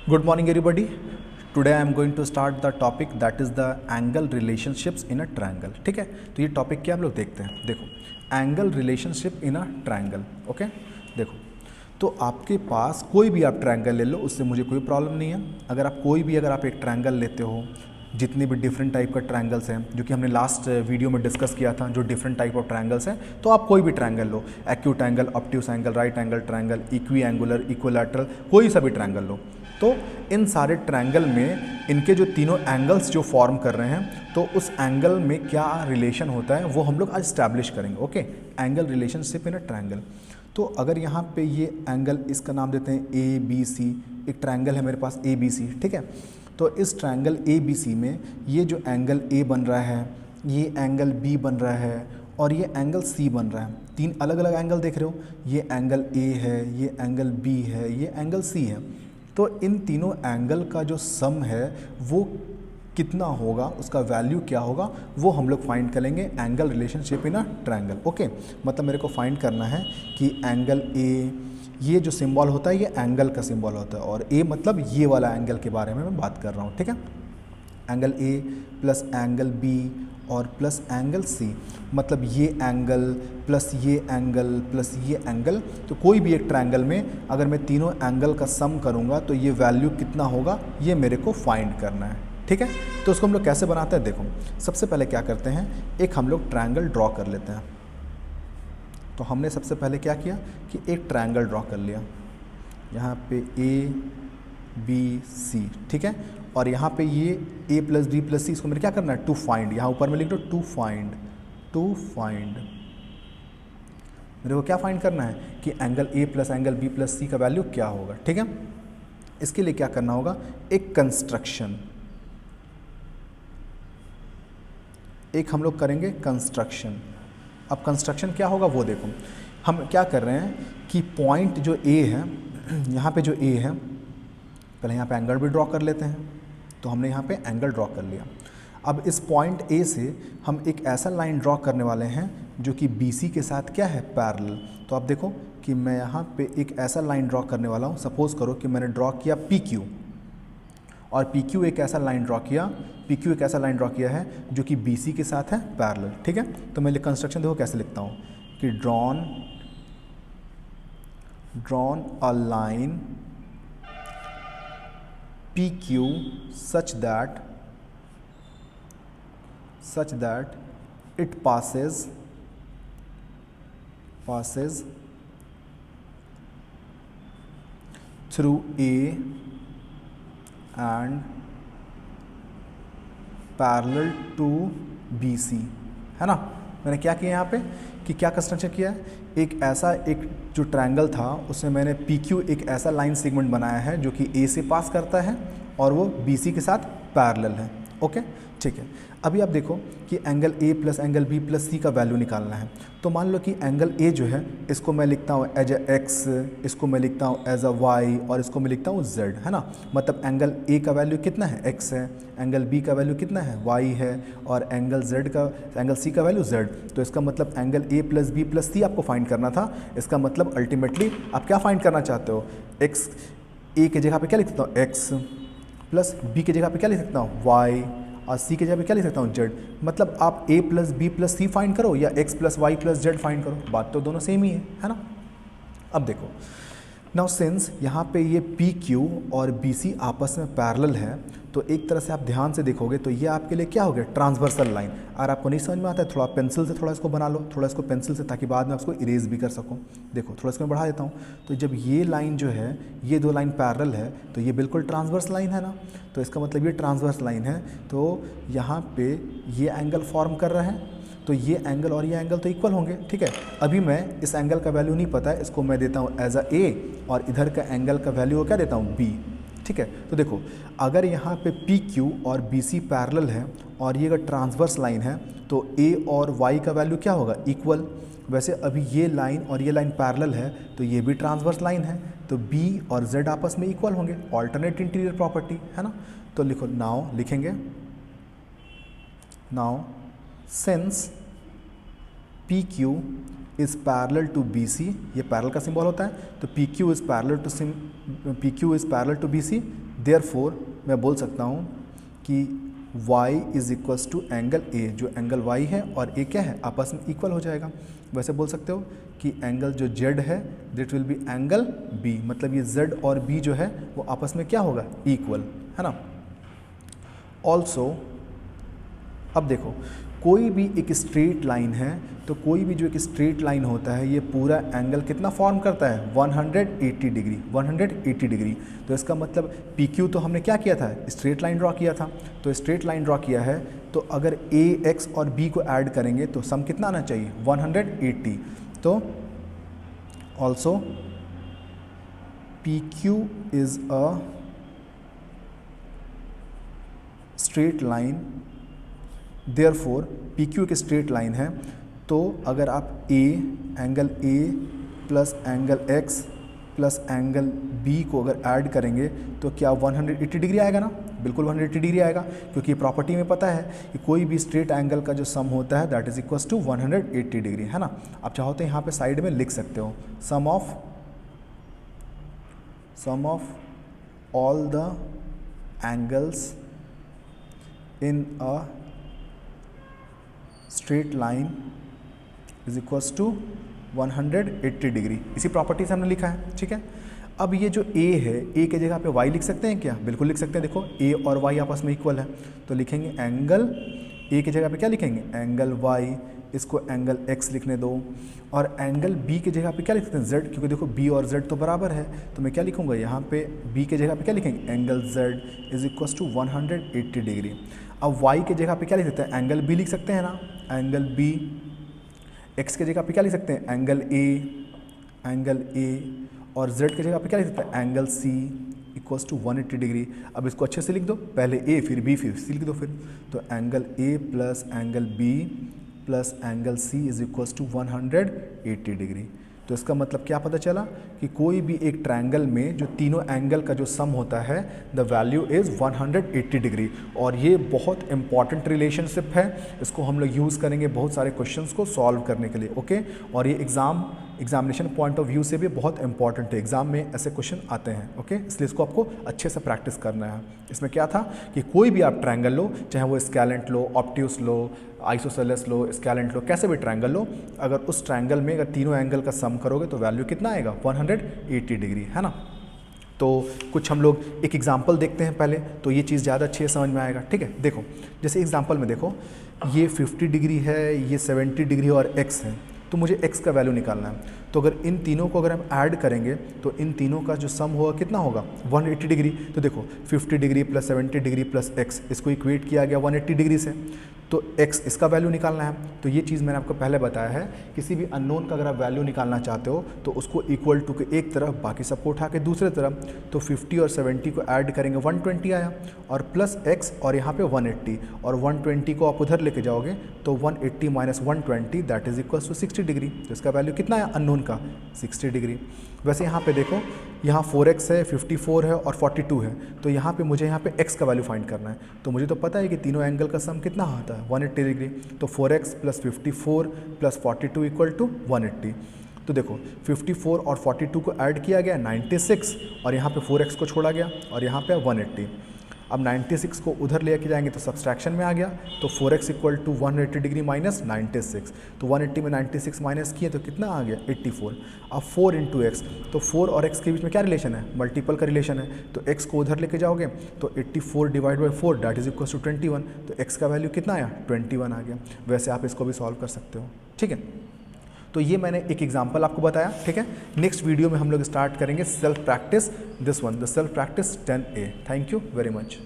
Good morning, everybody. Today I am going to start the topic that is the angle relationships in a triangle. ठीक है, तो ये topic क्या हम लोग देखते हैं. देखो, angle relationship in a triangle. Okay, देखो, तो आपके पास कोई भी आप ट्रायंगल ले लो, उससे मुझे कोई प्रॉब्लम नहीं है. अगर आप एक ट्रायंगल लेते हो, जितने भी डिफरेंट टाइप का ट्रायंगल्स हैं जो कि हमने लास्ट वीडियो में डिस्कस किया था, जो डिफरेंट टाइप ऑफ ट्रायंगल्स हैं, तो आप कोई भी ट्रायंगल लो, acute angle, obtuse angle, right angle triangle, equiangular, equilateral, कोई सा भी ट्रायंगल लो. तो इन सारे ट्रायंगल में इनके जो तीनों एंगल्स जो फॉर्म कर रहे हैं, तो उस एंगल में क्या रिलेशन होता है वो हम लोग आज स्टैब्लिश करेंगे. Okay, angle relationship in a triangle. तो अगर यहाँ पे ये एंगल, इसका नाम देते हैं ए बी सी. एक ट्रायंगल है मेरे पास ए बी सी. ठीक है, तो इस ट्रायंगल ए बी सी में ये जो एंगल ए बन रहा है, ये एंगल बी बन रहा है और ये एंगल सी बन रहा है. तीन अलग अलग एंगल देख रहे हो. ये एंगल ए है, ये एंगल बी है, ये एंगल सी है. तो इन तीनों एंगल का जो सम है वो कितना होगा, उसका वैल्यू क्या होगा, वो हम लोग फाइंड करेंगे angle relationship in a triangle. Okay, मतलब मेरे को फाइंड करना है कि एंगल ए, ये जो सिंबल होता है ये एंगल का सिंबल होता है, और ए मतलब ये वाला एंगल के बारे में मैं बात कर रहा हूँ. ठीक है, angle A plus angle B और प्लस एंगल सी, मतलब ये एंगल प्लस ये एंगल प्लस ये एंगल. तो कोई भी एक ट्रायंगल में अगर मैं तीनों एंगल का सम करूँगा तो ये वैल्यू कितना होगा, ये मेरे को फाइंड करना है. ठीक है, तो उसको हम लोग कैसे बनाते हैं. देखो, सबसे पहले क्या करते हैं, एक हम लोग ट्रायंगल ड्रॉ कर लेते हैं. तो हमने सबसे पहले क्या किया कि एक ट्रायंगल ड्रॉ कर लिया. यहाँ पे ए बी सी. ठीक है, और यहाँ पे ये ए प्लस बी प्लस सी, इसको मेरे क्या करना है, टू फाइंड. यहाँ ऊपर में लिख दो टू फाइंड. मेरे को क्या फाइंड करना है कि angle A plus angle B plus C का वैल्यू क्या होगा. ठीक है, इसके लिए क्या करना होगा, एक कंस्ट्रक्शन, एक हम लोग करेंगे कंस्ट्रक्शन. अब कंस्ट्रक्शन क्या होगा वो देखो. हम क्या कर रहे हैं कि पॉइंट जो ए है, यहाँ पे जो ए है, पहले यहाँ पे एंगल भी ड्रॉ कर लेते हैं. तो हमने यहाँ पे एंगल ड्रॉ कर लिया. अब इस पॉइंट ए से हम एक ऐसा लाइन ड्रॉ करने वाले हैं जो कि बी सी के साथ क्या है, पैरेलल. तो आप देखो कि मैं यहाँ पे एक ऐसा लाइन ड्रॉ करने वाला हूँ. सपोज़ करो कि मैंने ड्रॉ किया पी क्यू, और पी क्यू एक ऐसा लाइन ड्रॉ किया है जो कि बी सी के साथ है पैरेलल. ठीक है, तो मैं कंस्ट्रक्शन देखो कैसे लिखता हूँ कि drawn a line P Q such that it passes through A and parallel to B C. है ना, मैंने क्या किया यहाँ पे कि क्या कंस्ट्रक्शन किया है, एक जो ट्रायंगल था उसमें मैंने पी क्यू एक ऐसा लाइन सेगमेंट बनाया है जो कि ए से पास करता है और वो बी सी के साथ पैरेलल है. ओके, ठीक है. अभी आप देखो कि angle A plus angle B plus C का वैल्यू निकालना है. तो मान लो कि एंगल ए जो है, इसको मैं लिखता हूँ एज ए एक्स, इसको मैं लिखता हूँ एज अ वाई, और इसको मैं लिखता हूँ जेड. है ना, मतलब एंगल ए का वैल्यू कितना है, एक्स है, एंगल बी का वैल्यू कितना है, वाई है, और एंगल सी का वैल्यू जेड. तो इसका मतलब angle A plus B plus C आपको फाइंड करना था. इसका मतलब अल्टीमेटली आप क्या फाइंड करना चाहते हो, एक्स, ए की जगह पे क्या लिख सकता हूँ, एक्स, प्लस बी की जगह पे क्या लिख सकता हूँ, वाई, और सी की जगह पे क्या लिख सकता हूँ, जेड. मतलब आप A plus B plus C find करो या X plus Y plus Z find करो, बात तो दोनों सेम ही है ना. अब देखो, नाउ सिंस यहाँ पे ये पी क्यू और बी सी आपस में पैरेलल है, तो एक तरह से आप ध्यान से देखोगे तो ये आपके लिए क्या हो गया, ट्रांसवर्सल लाइन. अगर आपको नहीं समझ में आता है, थोड़ा पेंसिल से थोड़ा इसको बना लो, थोड़ा इसको पेंसिल से, ताकि बाद में उसको इरेज भी कर सको. देखो, थोड़ा इसको मैं बढ़ा देता हूँ. तो जब ये लाइन जो है, ये दो लाइन पैरेलल है, तो ये बिल्कुल ट्रांसवर्स लाइन है ना. तो इसका मतलब ये ट्रांसवर्स लाइन है, तो यहाँ पे ये एंगल फॉर्म कर रहा है, तो ये एंगल और ये एंगल तो इक्वल होंगे. ठीक है, अभी मैं इस एंगल का वैल्यू नहीं पता है, इसको मैं देता हूँ एज अ ए, और इधर का एंगल का वैल्यू को क्या देता हूँ, बी. ठीक है, तो देखो, अगर यहाँ पे पी क्यू और बी सी पैरेलल है और ये अगर ट्रांसवर्स लाइन है, तो ए और वाई का वैल्यू क्या होगा, इक्वल. वैसे अभी ये लाइन और ये लाइन पैरेलल है, तो ये भी ट्रांसवर्स लाइन है, तो बी और जेड आपस में इक्वल होंगे, ऑल्टरनेट इंटीरियर प्रॉपर्टी. है ना, तो लिखो, now since P Q is parallel to B C, ये पैरेलल का सिंबल होता है, तो P Q is parallel to B C, therefore मैं बोल सकता हूँ कि y is equals to angle A, जो एंगल y है और a क्या है आपस में इक्वल हो जाएगा। वैसे बोल सकते हो कि एंगल जो z है that will be angle b, मतलब ये z और b जो है वो आपस में क्या होगा इक्वल, है ना। ऑल्सो अब देखो कोई भी एक स्ट्रेट लाइन है, तो कोई भी जो एक स्ट्रेट लाइन होता है ये पूरा एंगल कितना फॉर्म करता है 180 डिग्री, 180 डिग्री। तो इसका मतलब पी क्यू तो हमने क्या किया था, स्ट्रेट लाइन ड्रॉ किया था। तो स्ट्रेट लाइन ड्रॉ किया है तो अगर ए एक्स और बी को ऐड करेंगे तो सम कितना आना चाहिए 180। तो also P Q is a straight line, therefore P Q एक स्ट्रेट लाइन है। तो अगर आप angle A plus angle X plus angle B को अगर ऐड करेंगे तो क्या 180 डिग्री आएगा ना, बिल्कुल 180 डिग्री आएगा, क्योंकि प्रॉपर्टी में पता है कि कोई भी स्ट्रेट एंगल का जो सम होता है that is equals to 180 degree, है ना। आप चाहो तो यहाँ पे साइड में लिख सकते हो sum of all the angles in a straight line is equals to 180 degree. इसी प्रॉपर्टी से हमने लिखा है, ठीक है। अब ये जो a है, a के जगह पे y लिख सकते हैं क्या, बिल्कुल लिख सकते हैं। देखो a और y आपस में इक्वल है, तो लिखेंगे एंगल a के जगह पे क्या लिखेंगे एंगल y, इसको एंगल x लिखने दो, और एंगल b के जगह पे क्या लिख सकते हैं z, क्योंकि देखो b और z तो बराबर है। तो मैं क्या लिखूंगा यहाँ पे b के जगह पे क्या लिखेंगे angle z is equals to 180 degree. अब y के जगह पे क्या लिख सकते हैं एंगल b लिख सकते हैं ना, एंगल b। x के जगह पे क्या लिख सकते हैं एंगल a, और z के जगह पे क्या लिख सकते हैं angle c equals to 180 degree. अब इसको अच्छे से लिख दो, पहले a फिर b फिर c लिख दो फिर। तो angle a plus angle b plus angle c is equals to 180 degree. तो इसका मतलब क्या पता चला कि कोई भी एक ट्रायंगल में जो तीनों एंगल का जो सम होता है द वैल्यू इज़ 180 डिग्री। और ये बहुत इंपॉर्टेंट रिलेशनशिप है, इसको हम लोग यूज़ करेंगे बहुत सारे क्वेश्चंस को सॉल्व करने के लिए, ओके। और ये एग्जामिनेशन पॉइंट ऑफ व्यू से भी बहुत इंपॉर्टेंट है, एग्जाम में ऐसे क्वेश्चन आते हैं, ओके। इसलिए इसको आपको अच्छे से प्रैक्टिस करना है। इसमें क्या था कि कोई भी आप ट्रायंगल लो, चाहे वो स्केलेंट लो, ऑब्ट्यूस लो, आइसोसेलेस लो, स्केलेंट लो, कैसे भी ट्रायंगल लो, अगर उस ट्रायंगल में अगर तीनों एंगल का सम करोगे तो वैल्यू कितना आएगा 180 डिग्री, है ना। तो कुछ हम लोग एक एग्जांपल देखते हैं पहले, तो ये चीज़ ज़्यादा अच्छे से समझ में आएगा, ठीक है। देखो जैसे एग्जांपल में देखो ये 50 डिग्री है, ये 70 डिग्री और x है, तो मुझे x का वैल्यू निकालना है। तो अगर इन तीनों को अगर हम ऐड करेंगे तो इन तीनों का जो सम होगा कितना होगा 180 डिग्री। तो देखो 50 degree plus 70 degree plus x, इसको इक्वेट किया गया 180 डिग्री से, तो x इसका वैल्यू निकालना है। तो ये चीज़ मैंने आपको पहले बताया है, किसी भी अननोन का अगर आप वैल्यू निकालना चाहते हो तो उसको इक्वल टू के एक तरफ, बाकी सबको उठा के दूसरे तरफ। तो 50 और 70 को ऐड करेंगे 120 आया, और प्लस x और यहाँ पे 180, और 120 को आप उधर लेके जाओगे तो 180 minus 120 that is equal to 60 degree. तो इसका वैल्यू कितना है अननोन का 60 डिग्री। वैसे यहाँ पे देखो यहाँ 4x है, 54 है और 42 है, तो यहाँ पे मुझे यहाँ पे x का वैल्यू फाइंड करना है। तो मुझे तो पता है कि तीनों एंगल का सम कितना आता है 180 डिग्री। तो 4x plus 54 plus 42 equal to 180। तो देखो 54 और 42 को ऐड किया गया 96, और यहाँ पे 4x को छोड़ा गया और यहाँ पे 180। अब 96 को उधर लेके जाएंगे तो सब्सट्रैक्शन में आ गया, तो 4x equal to 180 degree minus 96। तो 180 में 96 माइनस किए तो कितना आ गया 84। अब 4 इंटू एक्स, तो 4 और x के बीच में क्या रिलेशन है, मल्टीपल का रिलेशन है। तो x को उधर लेके जाओगे तो 84 divide by 4 that is equal to 21। तो x का वैल्यू कितना आया 21 आ गया। वैसे आप इसको भी सॉल्व कर सकते हो, ठीक है। तो ये मैंने एक एग्जांपल आपको बताया, ठीक है। नेक्स्ट वीडियो में हम लोग स्टार्ट करेंगे self practice, this one the self practice 10A। Thank you very much.